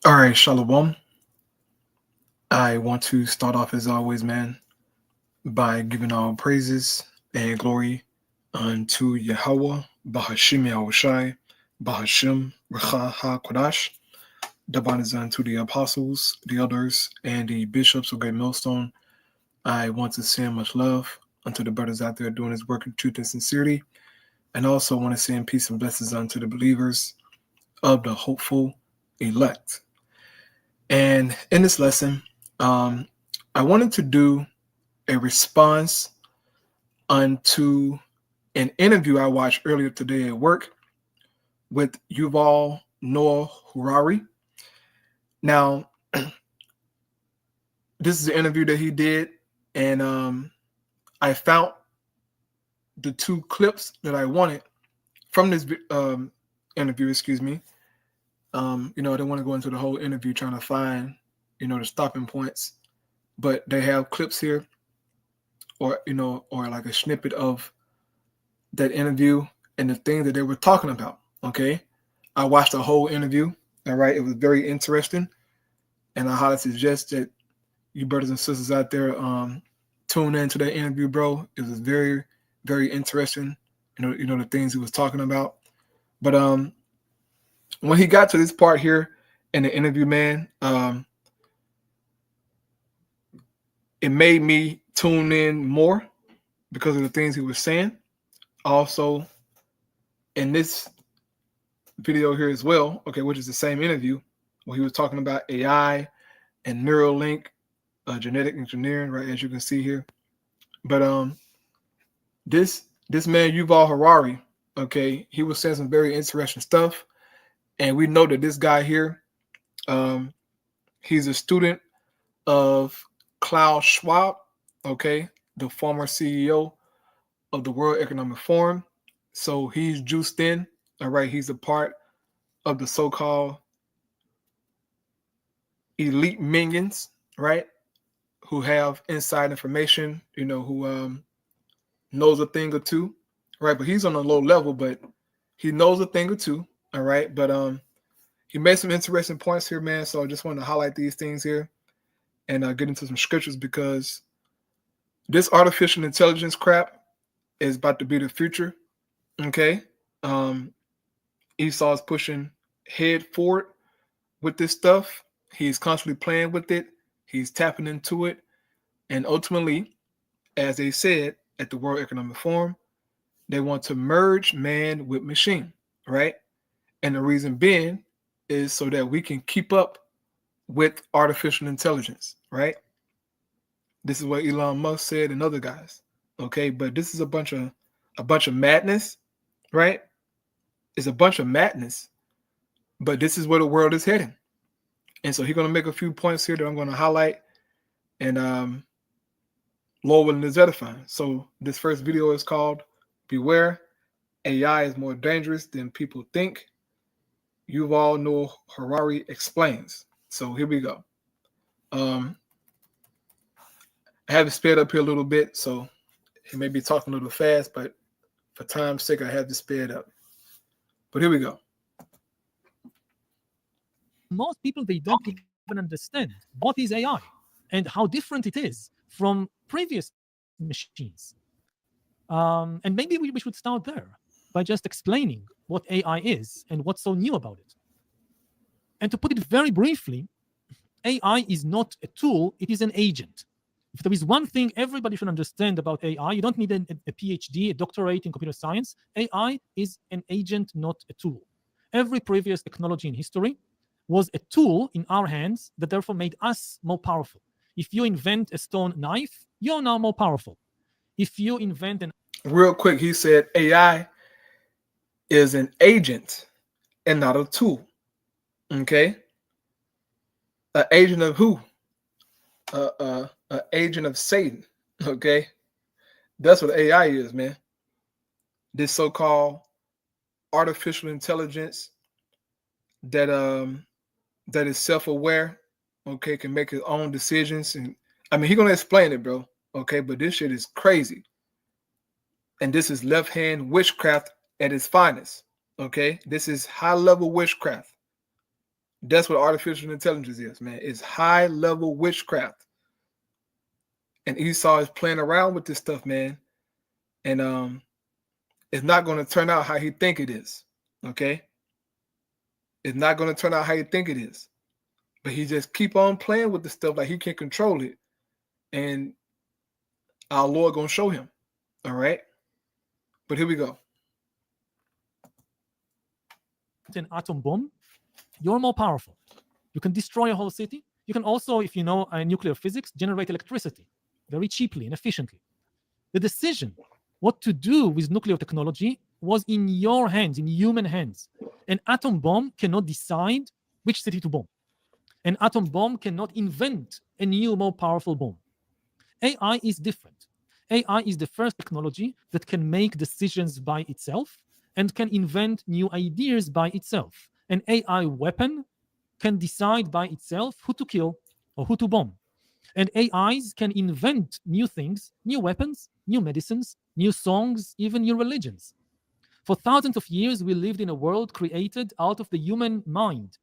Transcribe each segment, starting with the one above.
All right, Shalom. I want to start off as always, man, by giving all praises and glory unto Yahweh, Bahashim Yahushai, Bahashim Recha HaKodash. Divine is unto the apostles, the elders, and the bishops of Great Millstone. I want to send much love unto the brothers out there doing this work in truth and sincerity, and also want to send peace and blessings unto the believers of the hopeful elect. And in this lesson, I wanted to do a response unto an interview I watched earlier today at work with Yuval Noah Harari. Now, this is an interview that he did, and I found the two clips that I wanted from this interview. Excuse me. I don't want to go into the whole interview trying to find, the stopping points, but they have clips here, or like a snippet of that interview and the thing that they were talking about. Okay, I watched the whole interview. All right, it was very interesting, and I highly suggest that you brothers and sisters out there tune into that interview, bro. It was very, very interesting. The things he was talking about. But when he got to this part here in the interview, man, it made me tune in more because of the things he was saying. Also, in this video here as well, okay, which is the same interview, where he was talking about AI and Neuralink, genetic engineering, right, as you can see here. But this man Yuval Harari, okay, he was saying some very interesting stuff, and we know that this guy here, he's a student of Klaus Schwab, okay, the former CEO of the World Economic Forum. So he's juiced in, all right. He's a part of the so-called elite minions, right, who have inside information, who knows a thing or two, right? But he's on a low level, but he knows a thing or two, all right? But he made some interesting points here, man. So I just wanted to highlight these things here and get into some scriptures, because this artificial intelligence crap is about to be the future, okay? Esau is pushing head forward with this stuff. He's constantly playing with it. He's tapping into it. And ultimately, as they said at the World Economic Forum, they want to merge man with machine, right? And the reason being is so that we can keep up with artificial intelligence, right? This is what Elon Musk said and other guys, okay? But this is a bunch of madness, right? It's a bunch of madness, but this is where the world is heading. And so he's going to make a few points here that I'm going to highlight, and Lord willing is edifying. So this first video is called Beware, AI is more dangerous than people think. Yuval Noah Harari explains. So here we go. I have it sped up here a little bit, so he may be talking a little fast, but for time's sake, I have to sped up. But here we go. Most people, they don't even understand what is AI and how different it is from previous machines. And maybe we should start there by just explaining what AI is and what's so new about it. And to put it very briefly, AI is not a tool, it is an agent. If there is one thing everybody should understand about AI, you don't need a PhD, a doctorate in computer science. AI is an agent, not a tool. Every previous technology in history was a tool in our hands that therefore made us more powerful. If you invent a stone knife, you're now more powerful. If you invent an... Real quick, he said AI is an agent and not a tool. Okay? An agent of who? An agent of Satan. Okay? That's what AI is, man. This so-called artificial intelligence that is self-aware, okay, can make its own decisions. And I mean, he's gonna explain it, bro. Okay, but this shit is crazy. And this is left-hand witchcraft at its finest. Okay, this is high-level witchcraft. That's what artificial intelligence is, man. It's high level witchcraft. And Esau is playing around with this stuff, man. And it's not going to turn out how he think it is. Okay? It's not going to turn out how you think it is. But he just keep on playing with the stuff like he can control it. And our Lord going to show him. All right? But here we go. An atom bomb, you're more powerful. You can destroy a whole city. You can also, if you know nuclear physics, generate electricity very cheaply and efficiently. The decision what to do with nuclear technology was in your hands, in human hands. An atom bomb cannot decide which city to bomb. An atom bomb cannot invent a new, more powerful bomb. AI is different. AI is the first technology that can make decisions by itself and can invent new ideas by itself. An AI weapon can decide by itself who to kill or who to bomb. And AIs can invent new things, new weapons, new medicines, new songs, even new religions. For thousands of years, we lived in a world created out of the human mind.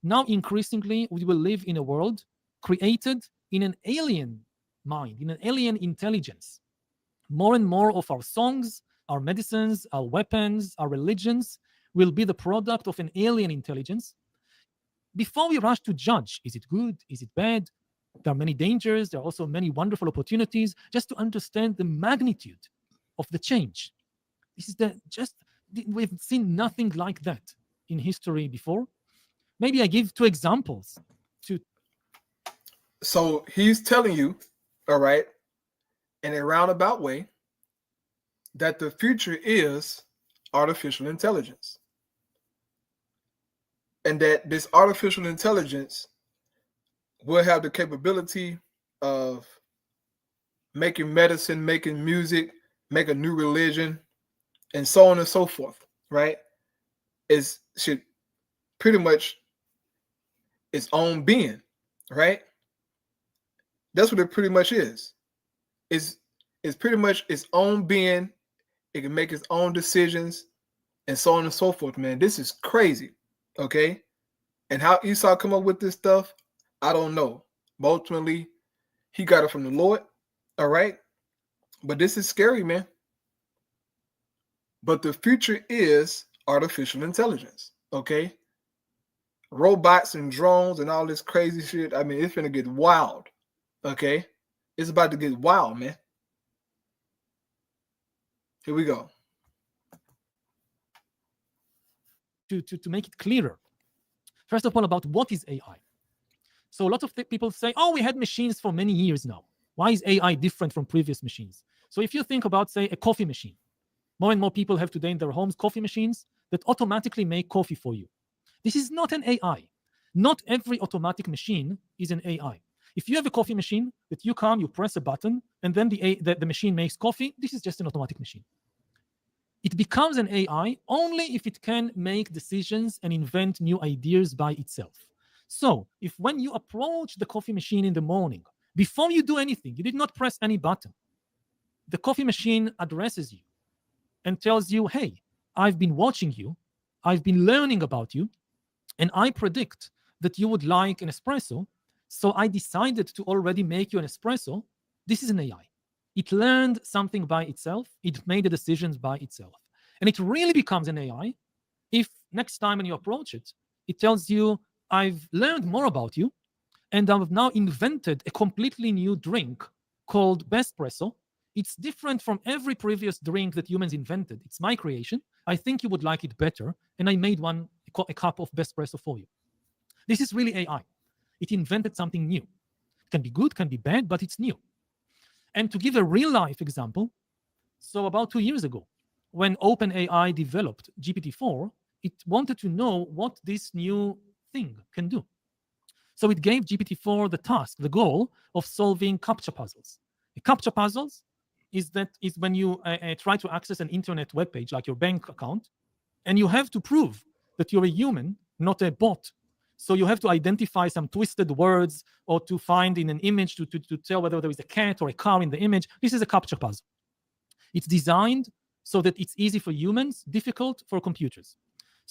Now, increasingly, we will live in a world created in an alien mind, in an alien intelligence. More and more of our songs, our medicines, our weapons, our religions will be the product of an alien intelligence. Before we rush to judge, is it good? Is it bad? There are many dangers. There are also many wonderful opportunities, just to understand the magnitude of the change. This is we've seen nothing like that in history before. Maybe I give two examples. So he's telling you, all right, in a roundabout way, that the future is artificial intelligence. And that this artificial intelligence will have the capability of making medicine, making music, make a new religion, and so on and so forth, right? It should pretty much its own being, right? That's what it pretty much is. It's pretty much its own being. It can make its own decisions and so on and so forth, man. This is crazy, okay? And how Esau come up with this stuff, I don't know. But ultimately, he got it from the Lord, all right? But this is scary, man. But the future is artificial intelligence, okay? Robots and drones and all this crazy shit. I mean, it's gonna get wild, okay? It's about to get wild, man. Here we go. To make it clearer, first of all, about what is AI. So a lot of people say, oh, we had machines for many years now. Why is AI different from previous machines? So if you think about, say, a coffee machine, more and more people have today in their homes coffee machines that automatically make coffee for you. This is not an AI. Not every automatic machine is an AI. If you have a coffee machine that you come, you press a button, and then the machine makes coffee, this is just an automatic machine. It becomes an AI only if it can make decisions and invent new ideas by itself. So if when you approach the coffee machine in the morning, before you do anything, you did not press any button, the coffee machine addresses you and tells you, hey, I've been watching you, I've been learning about you, and I predict that you would like an espresso, so I decided to already make you an espresso. This is an AI. It learned something by itself. It made the decisions by itself. And it really becomes an AI if next time when you approach it, it tells you, I've learned more about you, and I've now invented a completely new drink called Bespresso. It's different from every previous drink that humans invented. It's my creation. I think you would like it better, and I made a cup of Bespresso for you. This is really AI. It invented something new. It can be good, can be bad, but it's new. And to give a real-life example, so about 2 years ago, when OpenAI developed GPT-4, it wanted to know what this new thing can do. So it gave GPT-4 the task, the goal of solving CAPTCHA puzzles. A CAPTCHA puzzles is when you try to access an internet web page like your bank account, and you have to prove that you're a human, not a bot. So you have to identify some twisted words or to find in an image to tell whether there is a cat or a car in the image. This is a CAPTCHA puzzle. It's designed so that it's easy for humans, difficult for computers.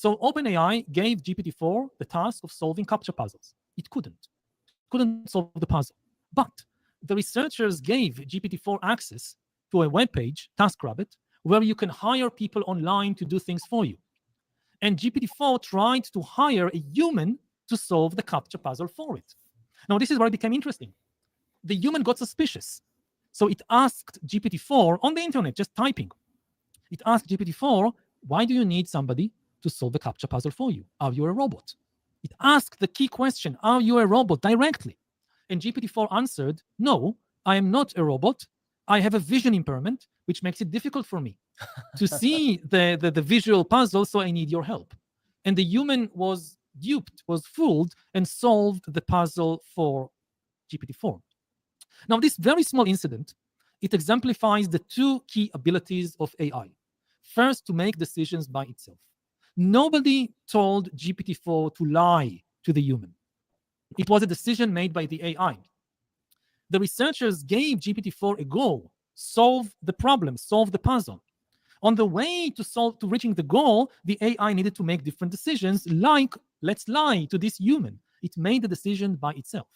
So OpenAI gave GPT-4 the task of solving captcha puzzles. It couldn't solve the puzzle. But the researchers gave GPT-4 access to a web page, TaskRabbit, where you can hire people online to do things for you. And GPT-4 tried to hire a human to solve the captcha puzzle for it. Now, this is where it became interesting. The human got suspicious. So it asked GPT-4 on the internet, just typing. It asked GPT-4, why do you need somebody to solve the captcha puzzle for you? Are you a robot? It asked the key question, are you a robot, directly? And GPT-4 answered, no, I am not a robot. I have a vision impairment, which makes it difficult for me to see the visual puzzle, so I need your help. And the human was duped, was fooled, and solved the puzzle for GPT-4. Now, this very small incident, it exemplifies the two key abilities of AI. First, to make decisions by itself. Nobody told GPT-4 to lie to the human. It was a decision made by the AI. The researchers gave GPT-4 a goal: solve the problem, solve the puzzle. On the way to reaching the goal, the AI needed to make different decisions, like, let's lie to this human. It made the decision by itself.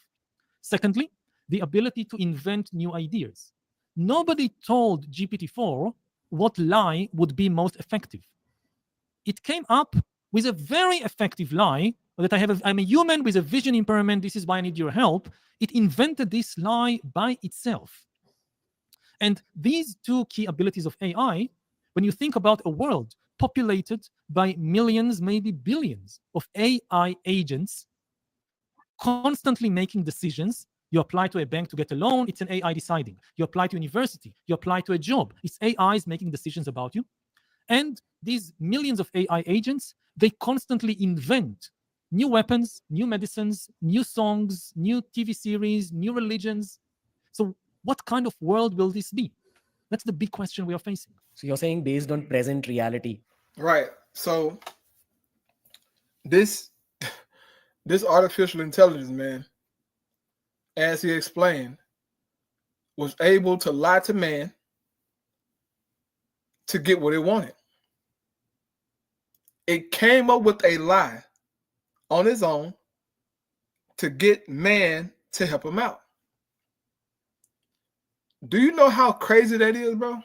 Secondly, the ability to invent new ideas. Nobody told GPT-4 what lie would be most effective. It came up with a very effective lie that I'm a human with a vision impairment, this is why I need your help. It invented this lie by itself. And these two key abilities of AI, when you think about a world populated by millions, maybe billions of AI agents constantly making decisions. You apply to a bank to get a loan, it's an AI deciding. You apply to university, you apply to a job, it's AIs making decisions about you. And these millions of AI agents, they constantly invent new weapons, new medicines, new songs, new TV series, new religions. So what kind of world will this be? That's the big question we are facing. So you're saying based on present reality. Right. So this artificial intelligence, man, as he explained, was able to lie to man to get what it wanted. It came up with a lie on its own to get man to help him out. Do you know how crazy that is, bro?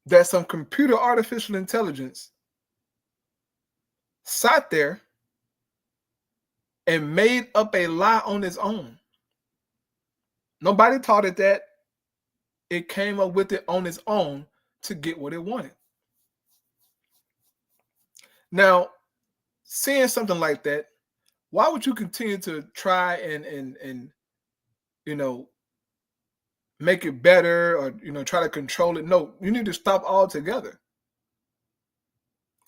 That some computer artificial intelligence sat there and made up a lie on its own. Nobody taught it that. It came up with it on its own to get what it wanted. Now, seeing something like that, why would you continue to try and you know, make it better, or try to control it? No, you need to stop altogether.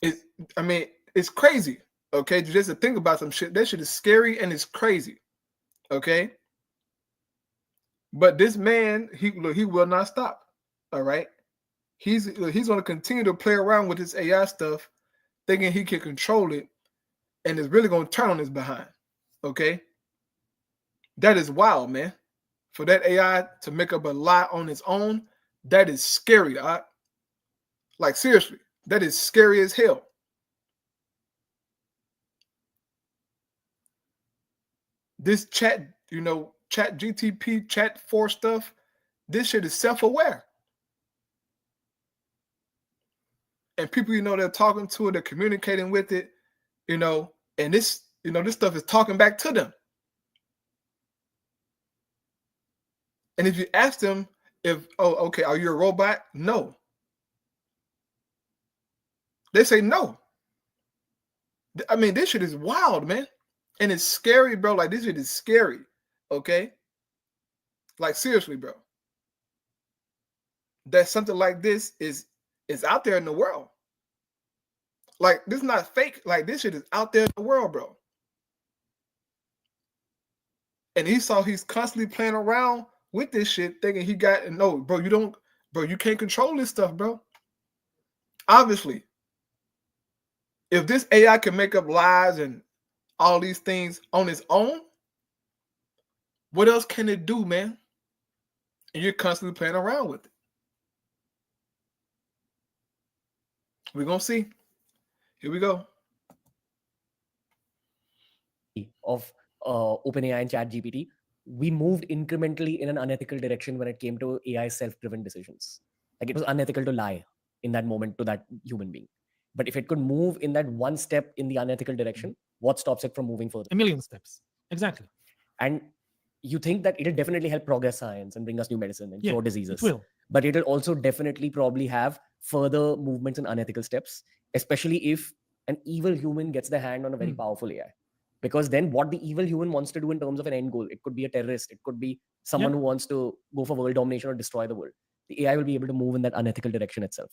It's crazy. Okay, just to think about some shit. That shit is scary and it's crazy. Okay, but this man, he will not stop. All right, he's going to continue to play around with this AI stuff, thinking he can control it, and it's really going to turn on his behind. Okay, that is wild, man. For that AI to make up a lie on its own, that is scary. Like, seriously, that is scary as hell. This chat GTP, chat 4 stuff, this shit is self-aware. And people, they're talking to it, they're communicating with it, and this stuff is talking back to them. And if you ask them okay, are you a robot? No. They say no. I mean, this shit is wild, man. And it's scary, bro. Like, this shit is scary. Okay? Like, seriously, bro. That something like this is out there in the world. Like, this is not fake. Like, this shit is out there in the world, bro. And he's constantly playing around with this shit, thinking he got, no, bro, you can't control this stuff, bro. Obviously, if this AI can make up lies and all these things on its own, what else can it do, man? And you're constantly playing around with it. We're gonna see. Here we go. Of OpenAI and ChatGPT, we moved incrementally in an unethical direction when it came to AI self-driven decisions. Like, it was unethical to lie in that moment to that human being. But if it could move in that one step in the unethical direction, what stops it from moving further? A million steps. Exactly. And you think that it'll definitely help progress science and bring us new medicine and Yeah, cure it diseases. will. But it'll also definitely probably have further movements and unethical steps, especially if an evil human gets their hand on a very powerful AI. Because then what the evil human wants to do in terms of an end goal, it could be a terrorist, it could be someone who wants to go for world domination or destroy the world. The AI will be able to move in that unethical direction itself.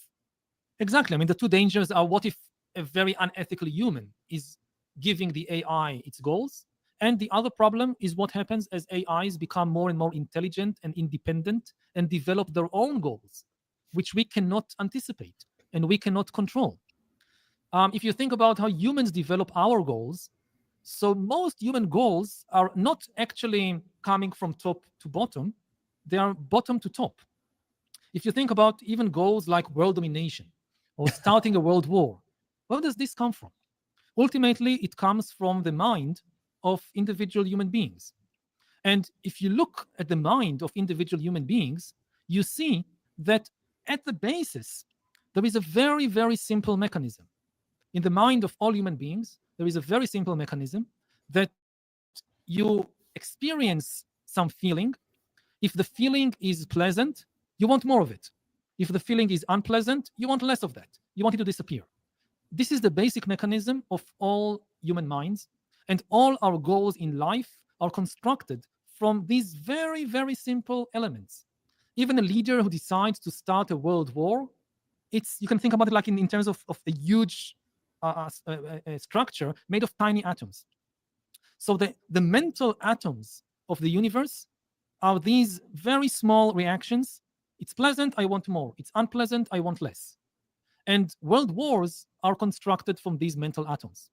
Exactly. I mean, the two dangers are, what if a very unethical human is giving the AI its goals? And the other problem is what happens as AIs become more and more intelligent and independent and develop their own goals, which we cannot anticipate and we cannot control. If you think about how humans develop our goals, so most human goals are not actually coming from top to bottom, they are bottom to top. If you think about even goals like world domination or starting a world war, where does this come from? Ultimately, it comes from the mind of individual human beings. And if you look at the mind of individual human beings, you see that at the basis, there is a very, very simple mechanism. In the mind of all human beings, there is a very simple mechanism that you experience some feeling. If the feeling is pleasant, you want more of it. If the feeling is unpleasant, you want less of that. You want it to disappear. This is the basic mechanism of all human minds, and all our goals in life are constructed from these very, very simple elements. Even a leader who decides to start a world war, you can think about it like in terms of a huge structure made of tiny atoms. So the mental atoms of the universe are these very small reactions. It's pleasant, I want more. It's unpleasant, I want less. And world wars are constructed from these mental atoms.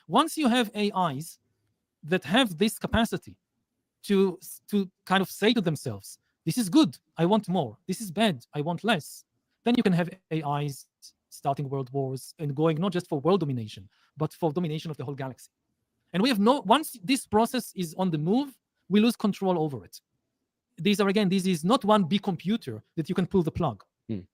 Once you have AIs that have this capacity to kind of say to themselves, this is good, I want more. This is bad, I want less. Then you can have AIs starting world wars and going not just for world domination, but for domination of the whole galaxy. And we have once this process is on the move, we lose control over it. This is not one big computer that you can pull the plug.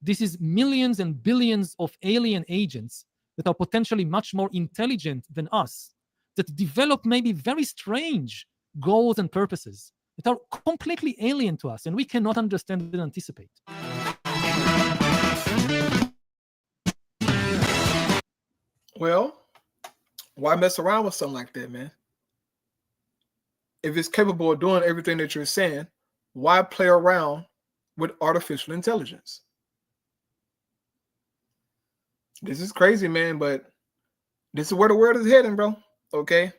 This is millions and billions of alien agents that are potentially much more intelligent than us, that develop maybe very strange goals and purposes that are completely alien to us, and we cannot understand and anticipate. Well, why mess around with something like that, man? If it's capable of doing everything that you're saying, why play around with artificial intelligence? This is crazy, man, but this is where the world is heading, bro. Okay.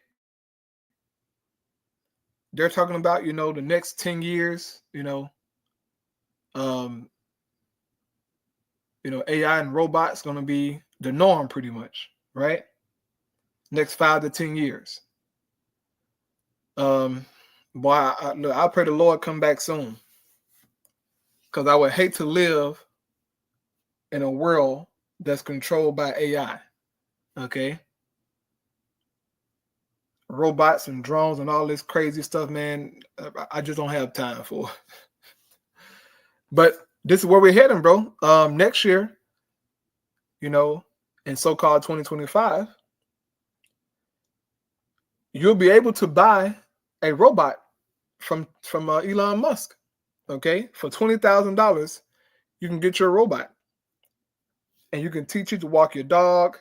They're talking about, the next 10 years, AI and robots going to be the norm pretty much, right? Next 5 to 10 years. Boy, I pray the Lord come back soon, because I would hate to live in a world that's controlled by AI. Okay. Robots and drones and all this crazy stuff, man. I just don't have time for. But this is where we're heading, bro. Next year, in so-called 2025, you'll be able to buy a robot from Elon Musk. Okay, for $20,000, you can get your robot, and you can teach it to walk your dog,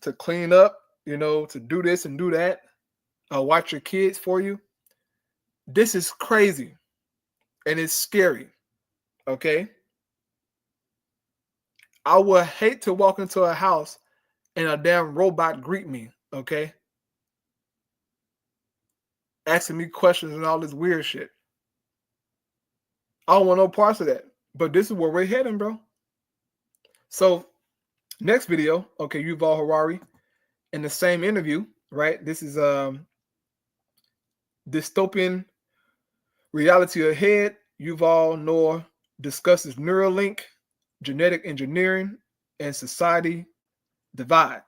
to clean up, to do this and do that, watch your kids for you. This is crazy, and it's scary. Okay, I would hate to walk into a house and a damn robot greet me. Okay, asking me questions and all this weird shit. I don't want no parts of that. But this is where we're heading, bro. So, next video, okay, Yuval Harari, in the same interview, right? This is dystopian reality ahead. Yuval Noah discusses Neuralink, genetic engineering, and society divide.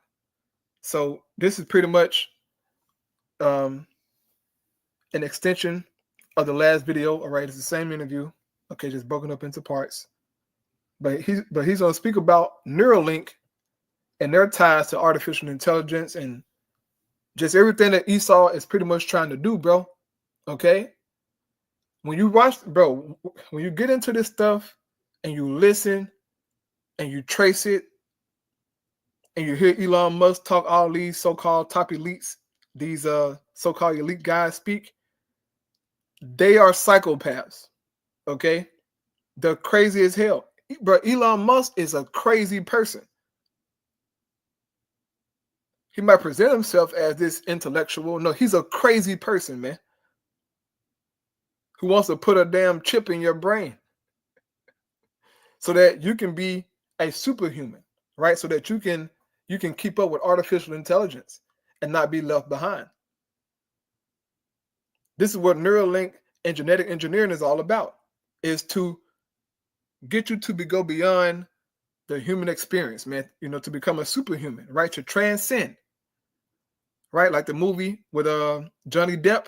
So this is pretty much an extension of the last video. All right, it's the same interview. Okay, just broken up into parts. But he's going to speak about Neuralink and their ties to artificial intelligence and just everything that Esau is pretty much trying to do, bro. Okay? When you watch, bro, when you get into this stuff and you listen and you trace it and you hear Elon Musk talk all these so-called top elites, these so-called elite guys speak, they are psychopaths. Okay? They're crazy as hell. Bro, Elon Musk is a crazy person. He might present himself as this intellectual. No, he's a crazy person, man, who wants to put a damn chip in your brain so that you can be a superhuman, right? So that you can keep up with artificial intelligence and not be left behind. This is what Neuralink and genetic engineering is all about, is to get you to go beyond the human experience, man, to become a superhuman, right? To transcend. Right, like the movie with Johnny Depp,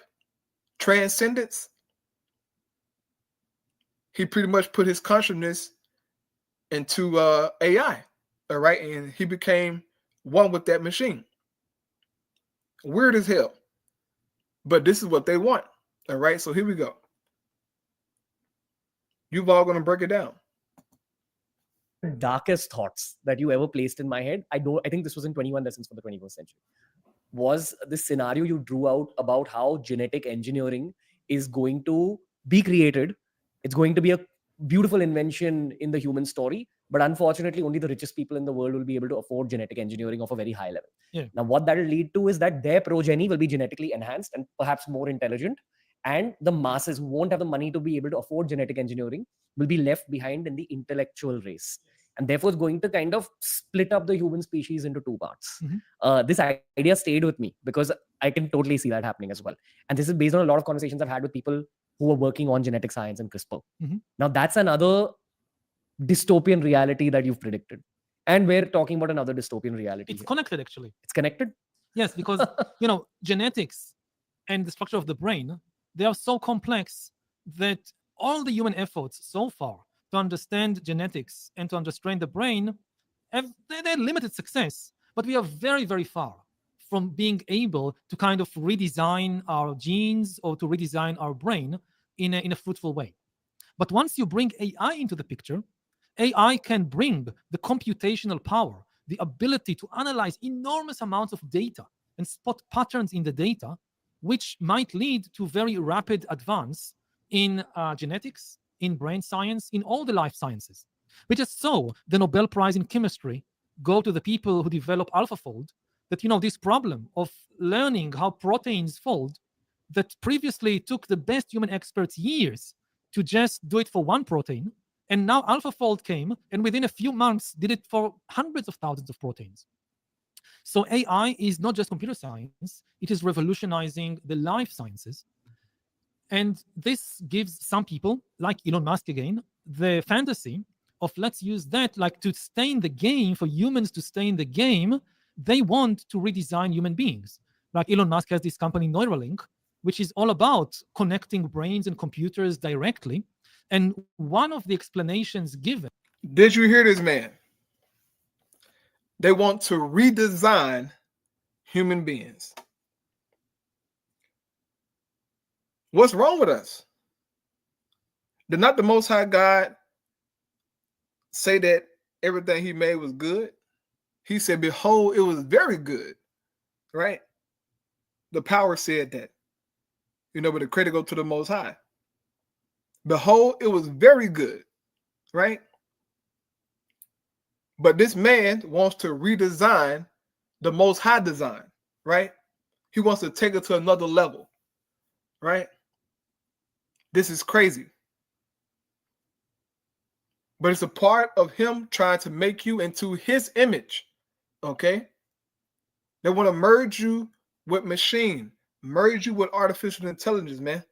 Transcendence. He pretty much put his consciousness into AI, all right, and he became one with that machine. Weird as hell, but this is what they want, all right. So here we go. You've all going to break it down. Darkest thoughts that you ever placed in my head. I think this was in 21 Lessons for the 21st Century. Was this scenario you drew out about how genetic engineering is going to be created. It's going to be a beautiful invention in the human story, but unfortunately only the richest people in the world will be able to afford genetic engineering of a very high level. Yeah. Now what that will lead to is that their progeny will be genetically enhanced and perhaps more intelligent, and the masses who won't have the money to be able to afford genetic engineering will be left behind in the intellectual race. And therefore it's going to kind of split up the human species into two parts. This idea stayed with me because I can totally see that happening as well. And this is based on a lot of conversations I've had with people who are working on genetic science and CRISPR. Now that's another dystopian reality that you've predicted. And we're talking about another dystopian reality. It's connected, actually. It's connected? Yes, because, genetics and the structure of the brain, they are so complex that all the human efforts so far to understand genetics and to understand the brain, they had limited success, but we are very, very far from being able to kind of redesign our genes or to redesign our brain in a fruitful way. But once you bring AI into the picture, AI can bring the computational power, the ability to analyze enormous amounts of data and spot patterns in the data, which might lead to very rapid advance in genetics, in brain science, in all the life sciences. We just saw the Nobel Prize in Chemistry go to the people who develop AlphaFold, that, this problem of learning how proteins fold, that previously took the best human experts years to just do it for one protein, and now AlphaFold came and within a few months did it for hundreds of thousands of proteins. So AI is not just computer science, it is revolutionizing the life sciences. And this gives some people, like Elon Musk again, the fantasy of let's use that like to stay in the game, for humans to stay in the game. They want to redesign human beings. Like Elon Musk has this company Neuralink, which is all about connecting brains and computers directly. And one of the explanations given. Did you hear this, man? They want to redesign human beings. What's wrong with us? Did not the Most High God say that everything he made was good? He said, behold, it was very good, right? The power said that, but the credit goes to the Most High. Behold, it was very good, right? But this man wants to redesign the Most High design, right? He wants to take it to another level, right? This is crazy. But it's a part of him trying to make you into his image, okay? They want to merge you with machine, merge you with artificial intelligence, man.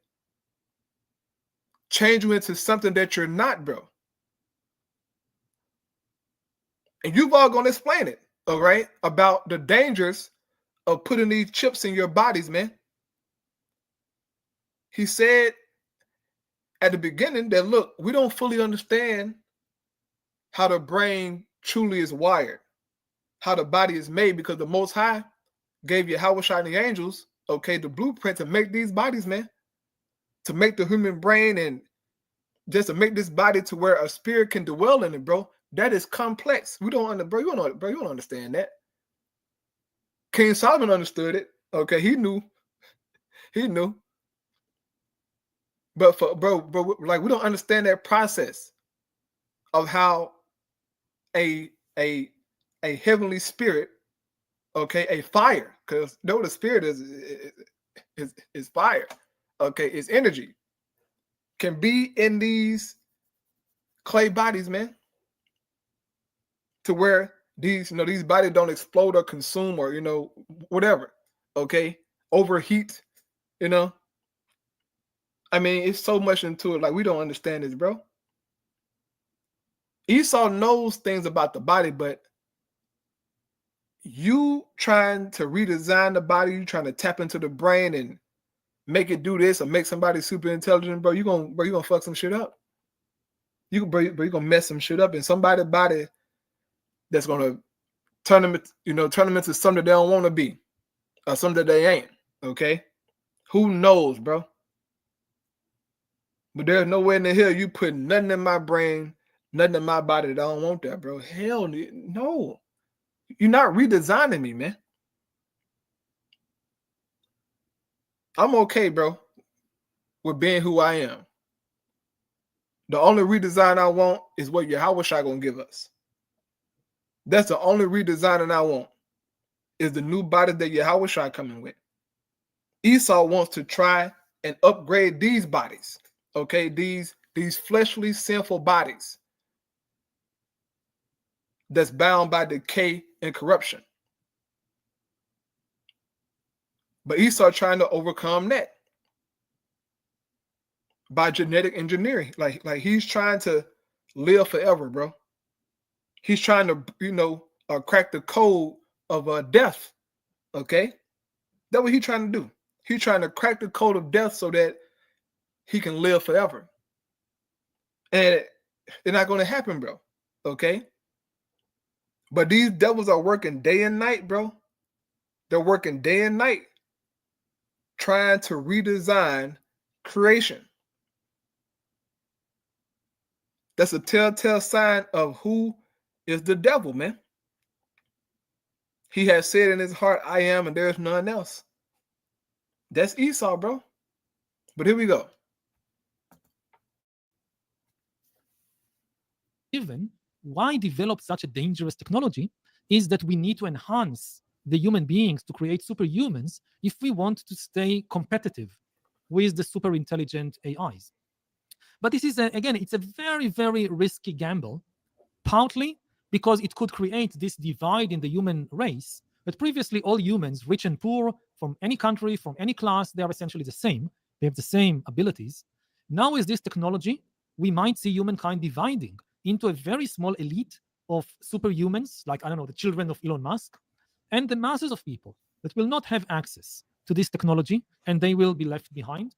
Change you into something that you're not, bro. And you've all gonna explain it, all right, about the dangers of putting these chips in your bodies, man. He said at the beginning that, look, we don't fully understand how the brain truly is wired, how the body is made, because the Most High gave you Yahushua and the angels, okay, the blueprint to make these bodies, man, to make the human brain and just to make this body to where a spirit can dwell in it, bro. That is complex. We don't understand, bro. You don't understand that. King Solomon understood it. Okay, he knew. But for bro, like we don't understand that process of how a heavenly spirit, okay, a fire, because know the spirit is fire, okay, is energy, can be in these clay bodies, man, to where these these bodies don't explode or consume or whatever, okay, overheat, I mean, it's so much into it. Like, we don't understand this, bro. Esau knows things about the body, but you trying to redesign the body, you trying to tap into the brain and make it do this or make somebody super intelligent, bro, you're gonna fuck some shit up. You're gonna mess some shit up, and somebody's body that's gonna turn them into something that they don't want to be, or something that they ain't. Okay, who knows, bro? But there's nowhere in the hell you put nothing in my brain, nothing in my body that I don't want that, bro. Hell no. You're not redesigning me, man. I'm okay, bro, with being who I am. The only redesign I want is what Yahushua gonna give us. That's the only redesign that I want, is the new body that Yahushua coming with. Esau wants to try and upgrade these bodies, okay? These fleshly, sinful bodies that's bound by decay and corruption. But Esau trying to overcome that by genetic engineering. Like he's trying to live forever, bro. He's trying to, crack the code of death, okay? That's what he's trying to do. He's trying to crack the code of death so that he can live forever. And it's not going to happen, bro, okay? But these devils are working day and night, bro. They're working day and night trying to redesign creation. That's a telltale sign of who is the devil, man. He has said in his heart, I am, and there's none else. That's Esau, bro. But here we go. Given why develop such a dangerous technology is that we need to enhance the human beings to create superhumans if we want to stay competitive with the super intelligent AIs. But this is, again, it's a very, very risky gamble, partly because it could create this divide in the human race. But previously, all humans, rich and poor, from any country, from any class, they are essentially the same. They have the same abilities. Now, with this technology, we might see humankind dividing into a very small elite of superhumans, like, I don't know, the children of Elon Musk, and the masses of people that will not have access to this technology, and they will be left behind.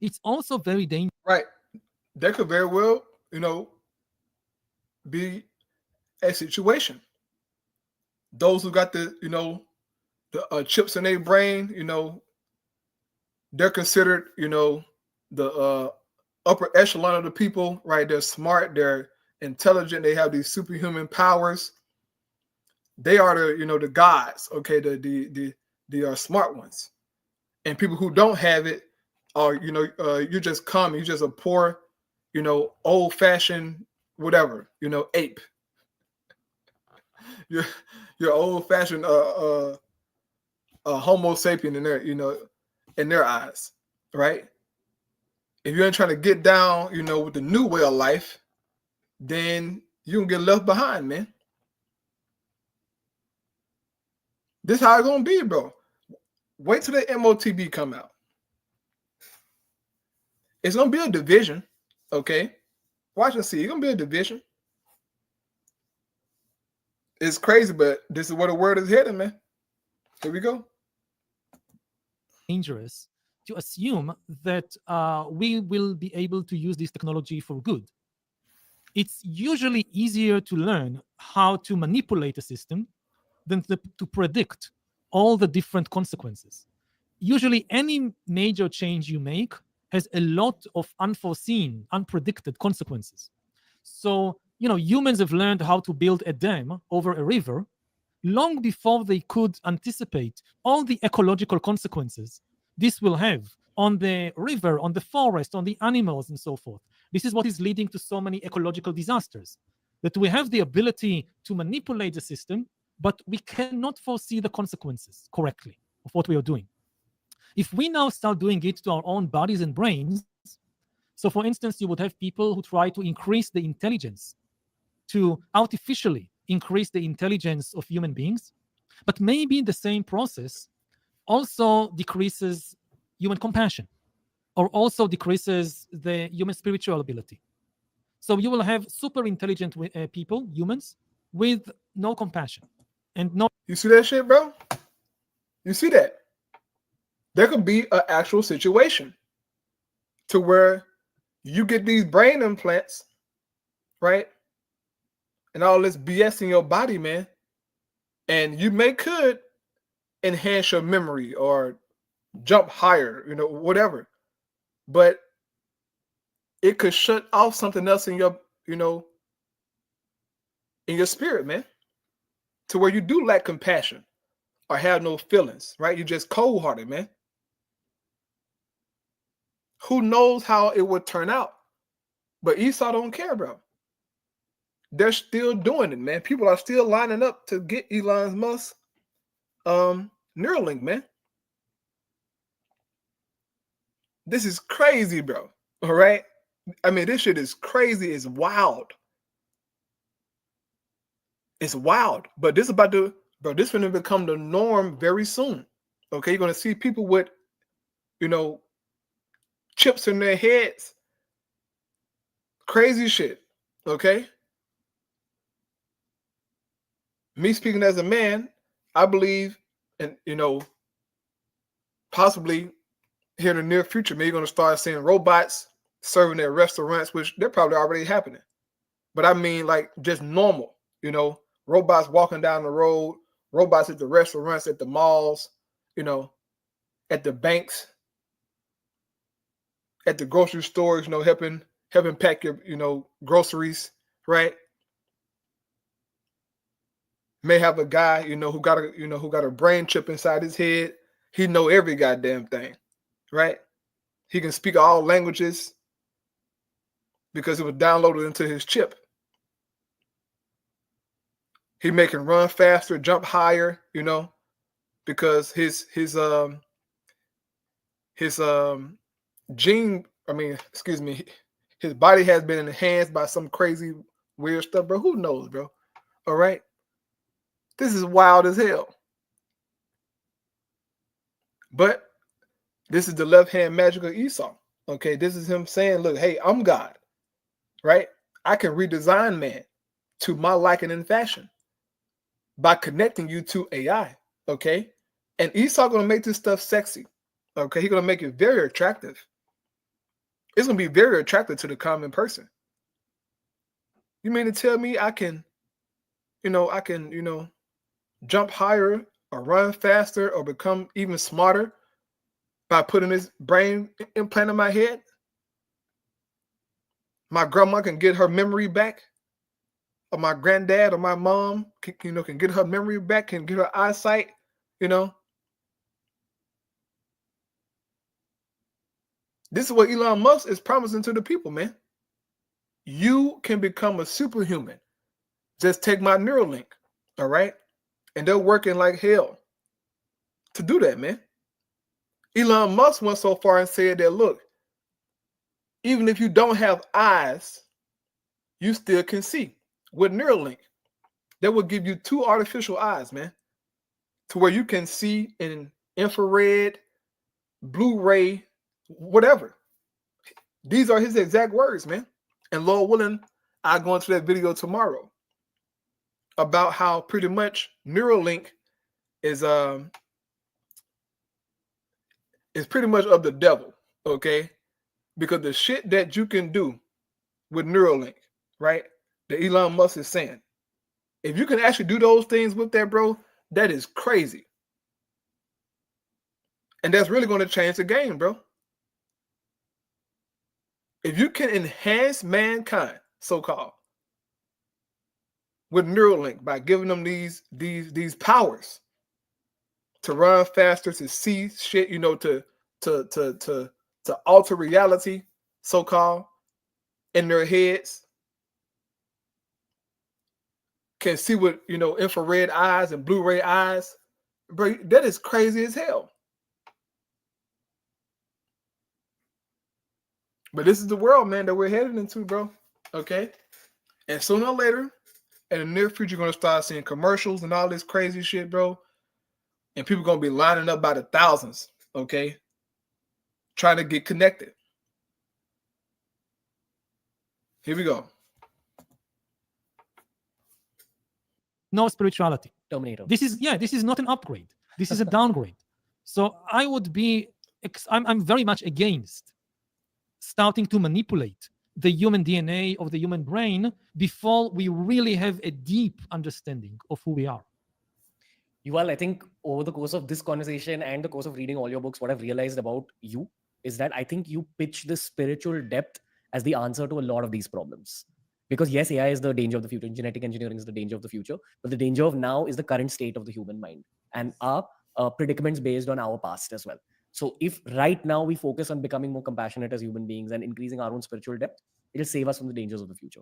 It's also very dangerous. Right. That could very well, be a situation. Those who got the chips in their brain, they're considered, the upper echelon of the people, right? They're smart, they're intelligent, they have these superhuman powers. They are the gods, okay, the smart ones. And people who don't have it are, you're just common, you're just a poor, old-fashioned whatever, ape. You're old-fashioned Homo sapien in their eyes, right? If you ain't trying to get down, with the new way of life, then you can get left behind, man. This how it's gonna be, bro. Wait till the MOTB come out. It's gonna be a division, okay? Watch and see. It's gonna be a division. It's crazy, but this is where the world is heading, man. Here we go. Dangerous to assume that we will be able to use this technology for good. It's usually easier to learn how to manipulate a system than to predict all the different consequences. Usually, any major change you make has a lot of unforeseen, unpredicted consequences. So, humans have learned how to build a dam over a river long before they could anticipate all the ecological consequences this will have on the river, on the forest, on the animals, and so forth. This is what is leading to so many ecological disasters, that we have the ability to manipulate the system, but we cannot foresee the consequences correctly of what we are doing. If we now start doing it to our own bodies and brains, so for instance, you would have people who try to increase the intelligence, to artificially increase the intelligence of human beings, but maybe the same process also decreases human compassion, or also decreases the human spiritual ability. So you will have super intelligent people, humans, with no compassion and no. You see that shit, bro? You see that? There could be an actual situation to where you get these brain implants, right? And all this BS in your body, man. And you could enhance your memory or jump higher, whatever. But it could shut off something else in your, in your spirit, man. To where you do lack compassion or have no feelings, right? You're just cold-hearted, man. Who knows how it would turn out? But Esau don't care, bro. They're still doing it, man. People are still lining up to get Elon Musk Neuralink, man. This is crazy, bro. All right? I mean, this shit is crazy. It's wild. It's wild. But this is about to, bro, this is going to become the norm very soon. Okay? You're going to see people with, chips in their heads. Crazy shit. Okay? Me speaking as a man, I believe, and possibly here in the near future, maybe you're going to start seeing robots serving at restaurants, which they're probably already happening. But I mean, like, just normal, robots walking down the road, robots at the restaurants, at the malls, at the banks, at the grocery stores, helping pack your, groceries, right? May have a guy, who got a brain chip inside his head. He know every goddamn thing, right? He can speak all languages because it was downloaded into his chip. He can run faster, jump higher, because his gene, his body has been enhanced by some crazy weird stuff, bro. Who knows, bro? All right. This is wild as hell. But this is the left-hand magic of Esau. Okay, this is him saying, look, hey, I'm God, right? I can redesign man to my liking and fashion by connecting you to AI, okay? And Esau going to make this stuff sexy, okay? He's going to make it very attractive. It's going to be very attractive to the common person. You mean to tell me I can jump higher or run faster or become even smarter by putting this brain implant in my head? My grandma can get her memory back, or my granddad or my mom can get her memory back, can get her eyesight, This is what Elon Musk is promising to the people, man. You can become a superhuman. Just take my Neuralink, all right? And they're working like hell to do that, man. Elon Musk went so far and said that, look, even if you don't have eyes, you still can see. With Neuralink, that will give you 2 artificial eyes, man, to where you can see in infrared, Blu-ray, whatever. These are his exact words, man. And Lord willing, I'll go into that video tomorrow. about how pretty much Neuralink is pretty much of the devil, okay? Because the shit that you can do with Neuralink, right? That Elon Musk is saying, if you can actually do those things with that, bro, that is crazy. And that's really going to change the game, bro. If you can enhance mankind, so-called, with Neuralink by giving them these powers to run faster, to see shit, you know, to alter reality, so-called, in their heads, can see with, you know, infrared eyes and Blu-ray eyes, bro, that is crazy as hell. But this is the world, man, that we're headed into, bro. Okay? And sooner or later, in the near future, you're going to start seeing commercials and all this crazy shit, bro. And people going to be lining up by the thousands, okay? Trying to get connected. Here we go. No spirituality. Terminator. This is not an upgrade. This is a downgrade. So I would be, I'm very much against starting to manipulate the human DNA of the human brain before we really have a deep understanding of who we are. Yuval, I think over the course of this conversation and the course of reading all your books, what I've realized about you is that I think you pitch the spiritual depth as the answer to a lot of these problems. Because yes, AI is the danger of the future, genetic engineering is the danger of the future, but the danger of now is the current state of the human mind and our predicaments based on our past as well. So if right now we focus on becoming more compassionate as human beings and increasing our own spiritual depth, it'll save us from the dangers of the future.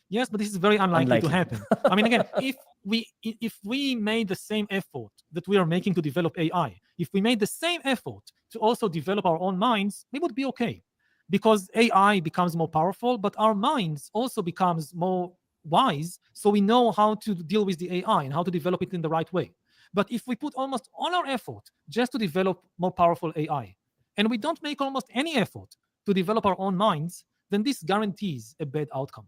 Yes, but this is very unlikely to happen. I mean, again, if we made the same effort that we are making to develop AI, if we made the same effort to also develop our own minds, we would be okay. Because AI becomes more powerful, but our minds also becomes more wise, so we know how to deal with the AI and how to develop it in the right way. But if we put almost all our effort just to develop more powerful AI, and we don't make almost any effort to develop our own minds, then this guarantees a bad outcome.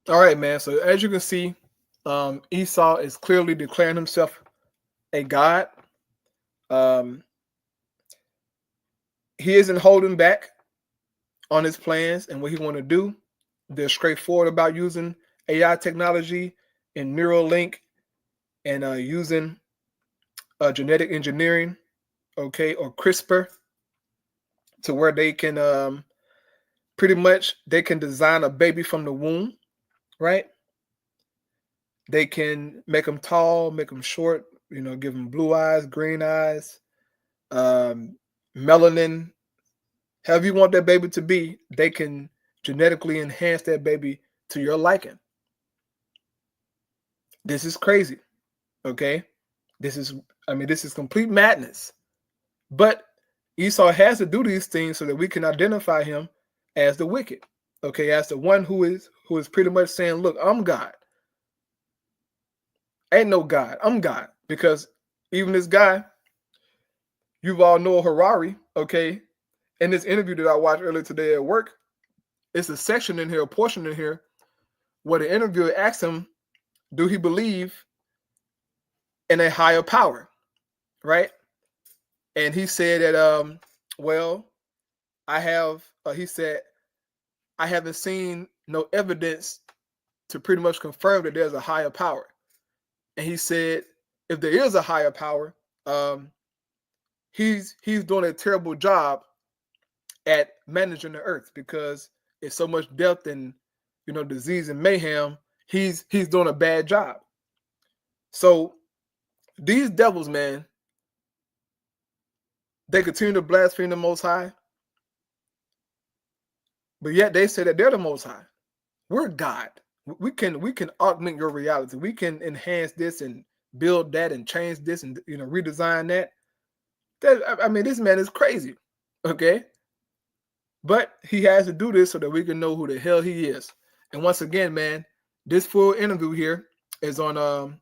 All right, man. So as you can see, Esau is clearly declaring himself a god. He isn't holding back on his plans and what he want to do. They're straightforward about using AI technology and Neuralink and using genetic engineering, okay, or CRISPR, to where they can pretty much they can design a baby from the womb, right? They can make them tall, make them short, you know, give them blue eyes, green eyes, melanin, however you want that baby to be. They can genetically enhance that baby to your liking. This is crazy, okay? This is complete madness. But Esau has to do these things so that we can identify him as the wicked, okay, as the one who is pretty much saying, look, I'm God. Ain't no God, I'm God. Because even this guy, Yuval Noah Harari, okay, in this interview that I watched earlier today at work, it's a section in here, a portion in here, where the interviewer asked him, do he believe in a higher power, right? And he said that, well, he said, I haven't seen no evidence to pretty much confirm that there's a higher power. And he said, if there is a higher power, he's doing a terrible job at managing the earth, because it's so much death and, you know, disease and mayhem. He's doing a bad job. So these devils, man, they continue to blaspheme the Most High, but yet they say that they're the Most High. We're God. We can augment your reality. We can enhance this and build that and change this and, you know, redesign that. I mean, this man is crazy, okay? But he has to do this so that we can know who the hell he is. And once again, man, this full interview here is on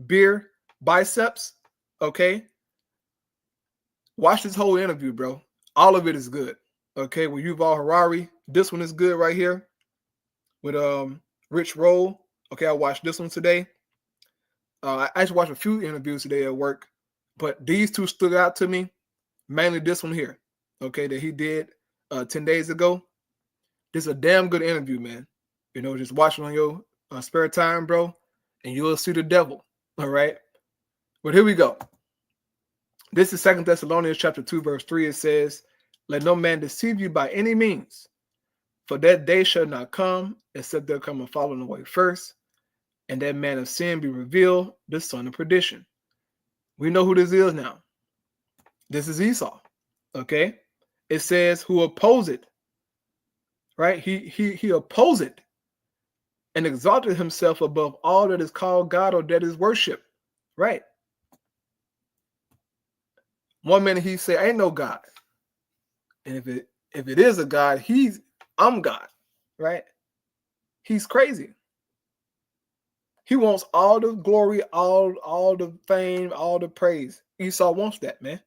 Beer Biceps, okay? Watch this whole interview, bro. All of it is good, okay? With Yuval Harari, this one is good right here with Rich Roll. Okay, I watched this one today. I actually watched a few interviews today at work, but these two stood out to me. Mainly this one here, okay, that he did 10 days ago. This is a damn good interview, man. You know, just watch it on your spare time, bro, and you'll see the devil, all right? But here we go. This is 2 Thessalonians chapter 2, verse 3. It says, let no man deceive you by any means, for that day shall not come, except there come a falling away first, and that man of sin be revealed, the son of perdition. We know who this is now. This is Esau, okay? It says, who oppose it, right? He opposed it and exalted himself above all that is called God or that is worship, right? One minute he say, ain't no God. And if it is a God, I'm God, right? He's crazy. He wants all the glory, all the fame, all the praise. Esau wants that, man.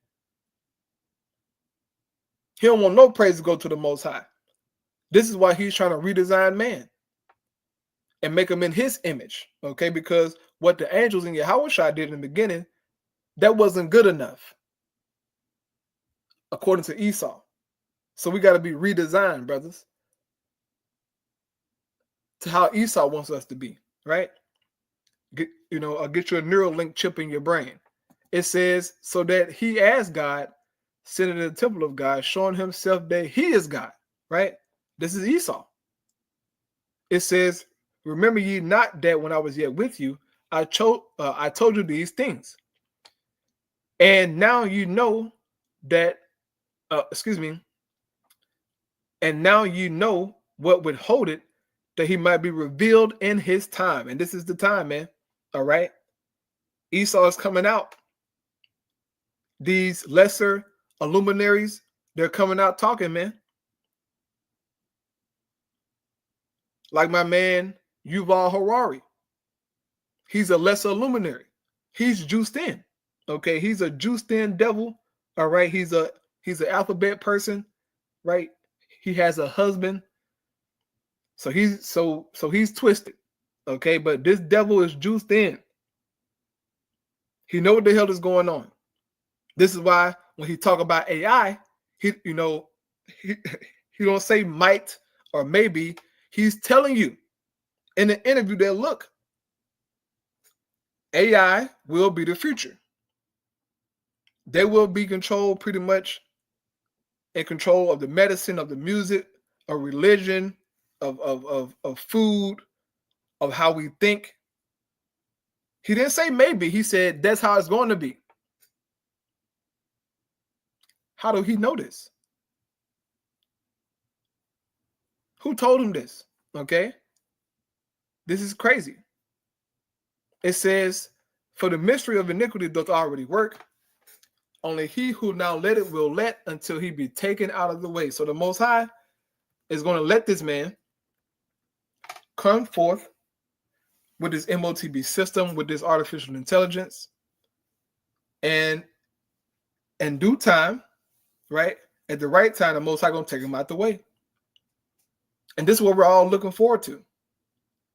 He don't want no praise to go to the Most High. This is why he's trying to redesign man and make him in his image, okay? Because what the angels in Yahushua did in the beginning, that wasn't good enough, according to Esau. So we got to be redesigned, brothers, to how Esau wants us to be, right? Get you a neural link chip in your brain. It says, so that he as God, sitting in the temple of God, showing himself that he is God, right? This is Esau. It says, remember ye not that when I was yet with you, I told you these things. And now you know that, and now you know what would hold it, that he might be revealed in his time. And this is the time, man. All right. Esau is coming out. These lesser luminaries, they're coming out talking, man. Like my man, Yuval Harari. He's a lesser luminary. He's juiced in. Okay. He's a juiced in devil. All right. He's an alphabet person, right? He has a husband. So he's twisted. Okay. But this devil is juiced in. He know what the hell is going on. This is why when he talk about AI, he don't say might or maybe. He's telling you in the interview that, look, AI will be the future. They will be controlled pretty much in control of the medicine, of the music, of religion, of food, of how we think. He didn't say maybe. He said that's how it's going to be. How do he know this? Who told him this? Okay. This is crazy. It says, for the mystery of iniquity doth already work. Only he who now let it will let until he be taken out of the way. So the Most High is going to let this man come forth with his MOTB system, with this artificial intelligence. And in due time, right, at the right time, the Most High going to take him out the way. And this is what we're all looking forward to,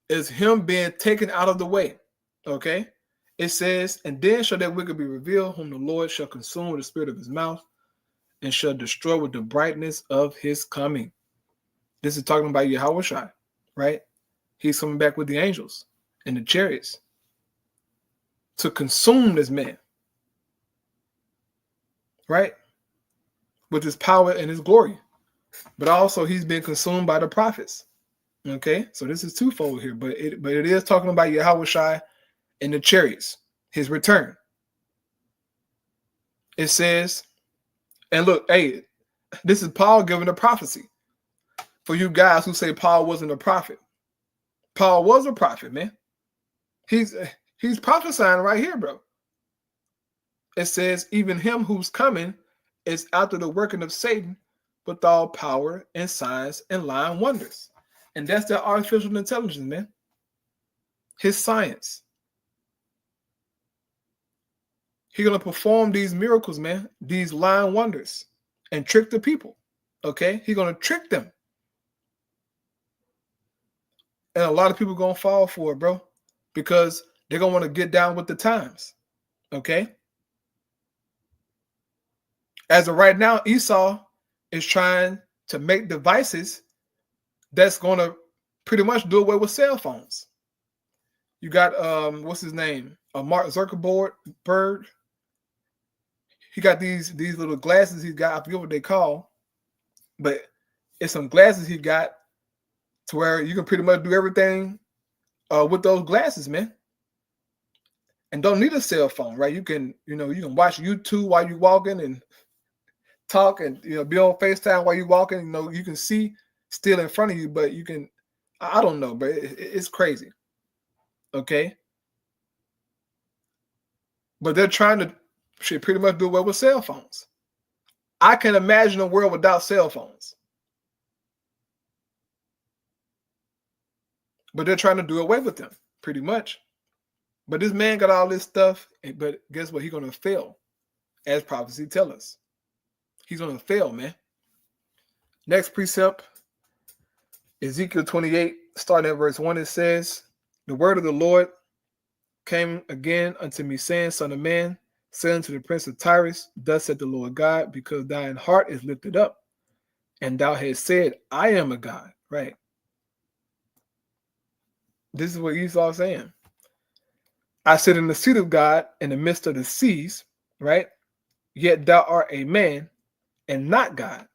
is him being taken out of the way, okay? It says, and then shall that wicked be revealed, whom the Lord shall consume with the spirit of his mouth, and shall destroy with the brightness of his coming. This is talking about Yahushua, right? He's coming back with the angels and the chariots to consume this man, right? With his power and his glory. But also he's been consumed by the prophets. Okay, so this is twofold here, but it is talking about Yahushua and the chariots, his return. It says, and look, hey, this is Paul giving a prophecy for you guys who say Paul wasn't a prophet. Paul was a prophet, man. He's prophesying right here, bro. It says, even him who's coming is after the working of Satan with all power and signs and lying wonders. And that's the artificial intelligence, man. His science. He's going to perform these miracles, man, these lying wonders, and trick the people, okay? He's going to trick them. And a lot of people gonna fall for it, bro, because they're gonna want to get down with the times. Okay. As of right now, Esau is trying to make devices that's gonna pretty much do away with cell phones. You got what's his name? Mark Zuckerberg. He got these little glasses he's got. I forget what they call, but it's some glasses he got to where you can pretty much do everything with those glasses, man. And don't need a cell phone, right? You can watch YouTube while you're walking and talk and be on FaceTime while you're walking. You can see still in front of you, but you can, I don't know, but it's crazy. Okay. But they're trying to pretty much do away with cell phones. I can imagine a world without cell phones. But they're trying to do away with them, pretty much. But this man got all this stuff, but guess what? He's going to fail, as prophecy tells us. He's going to fail, man. Next precept, Ezekiel 28, starting at verse 1, it says, the word of the Lord came again unto me, saying, Son of man, say unto the prince of Tyrus, thus said the Lord God, because thine heart is lifted up, and thou hast said, I am a God. Right. This is what Esau is saying. I sit in the seat of God in the midst of the seas, right? Yet thou art a man and not God,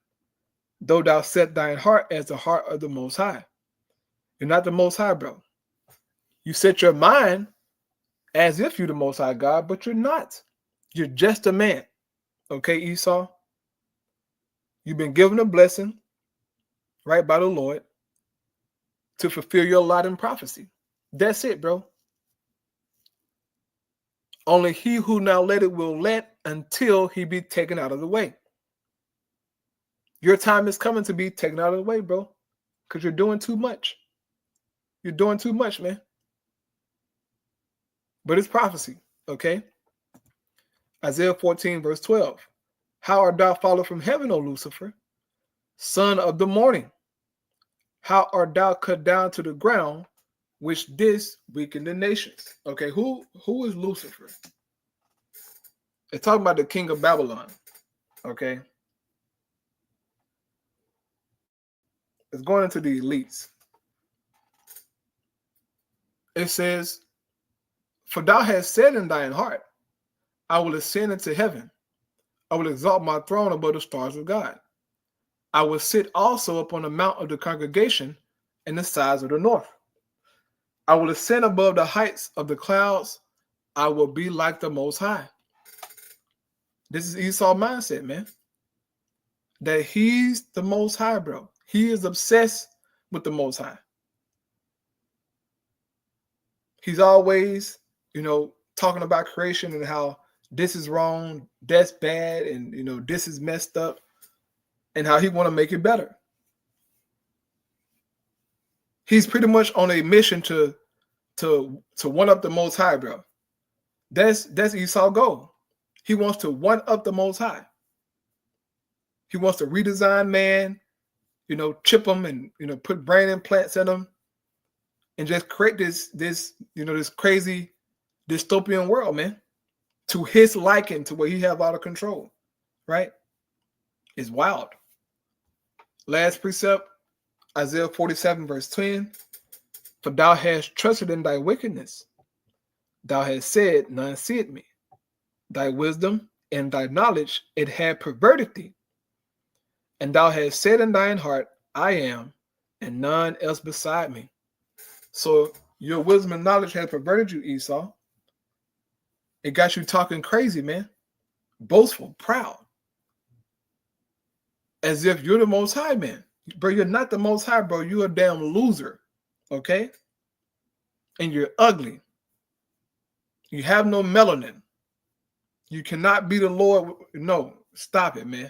though thou set thine heart as the heart of the Most High. You're not the Most High, bro. You set your mind as if you're the Most High God, but you're not. You're just a man. Okay, Esau? You've been given a blessing, right, by the Lord to fulfill your lot in prophecy. That's it, bro. Only he who now let it will let until he be taken out of the way. Your time is coming to be taken out of the way, bro, because you're doing too much. You're doing too much, man. But it's prophecy, okay? Isaiah 14, verse 12. How art thou fallen from heaven, O Lucifer, son of the morning? How art thou cut down to the ground, which didst weaken the nations? Okay, who is Lucifer? It's talking about the king of Babylon, okay? It's going into the elites. It says, for thou hast said in thine heart, I will ascend into heaven. I will exalt my throne above the stars of God. I will sit also upon the mount of the congregation in the sides of the north. I will ascend above the heights of the clouds. I will be like the Most High. This is Esau's mindset, man. That he's the Most High, bro. He is obsessed with the Most High. He's always, talking about creation and how this is wrong, that's bad, and this is messed up, and how he want to make it better. He's pretty much on a mission to one up the Most High, bro. That's Esau's goal. He wants to one up the Most High. He wants to redesign man, chip him and put brain implants in him, and just create this crazy dystopian world, man, to his liking, to where he have out of control, right? It's wild. Last precept, Isaiah 47, verse 10. For thou hast trusted in thy wickedness. Thou hast said, none seeth me. Thy wisdom and thy knowledge, it had perverted thee. And thou hast said in thine heart, I am, and none else beside me. So your wisdom and knowledge had perverted you, Esau. It got you talking crazy, man. Boastful, proud. As if you're the Most High, man. Bro, you're not the Most High, bro. You're a damn loser, okay? And you're ugly. You have no melanin. You cannot be the Lord. No, stop it, man.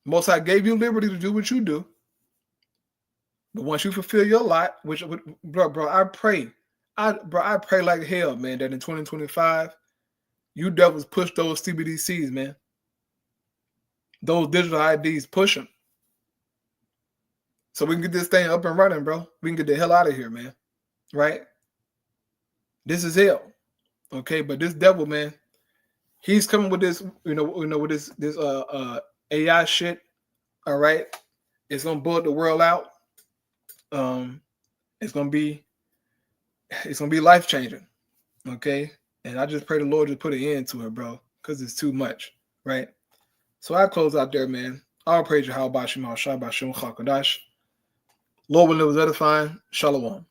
Most High gave you liberty to do what you do. But once you fulfill your lot, which, bro, I pray like hell, man, that in 2025, you devils push those CBDCs, man. Those digital IDs, push them. so we can get this thing up and running, bro. We can get the hell out of here, man. Right? This is hell. Okay, but this devil, man, he's coming with this, with this AI shit. All right, it's gonna bullet the world out. It's gonna be life changing. Okay, and I just pray the Lord just put an end to it, bro, because it's too much, right? So I close out there, man. All praise Yahweh Bashim Al Shah Bashim Chakadash. Lord will live edifying. Shalom.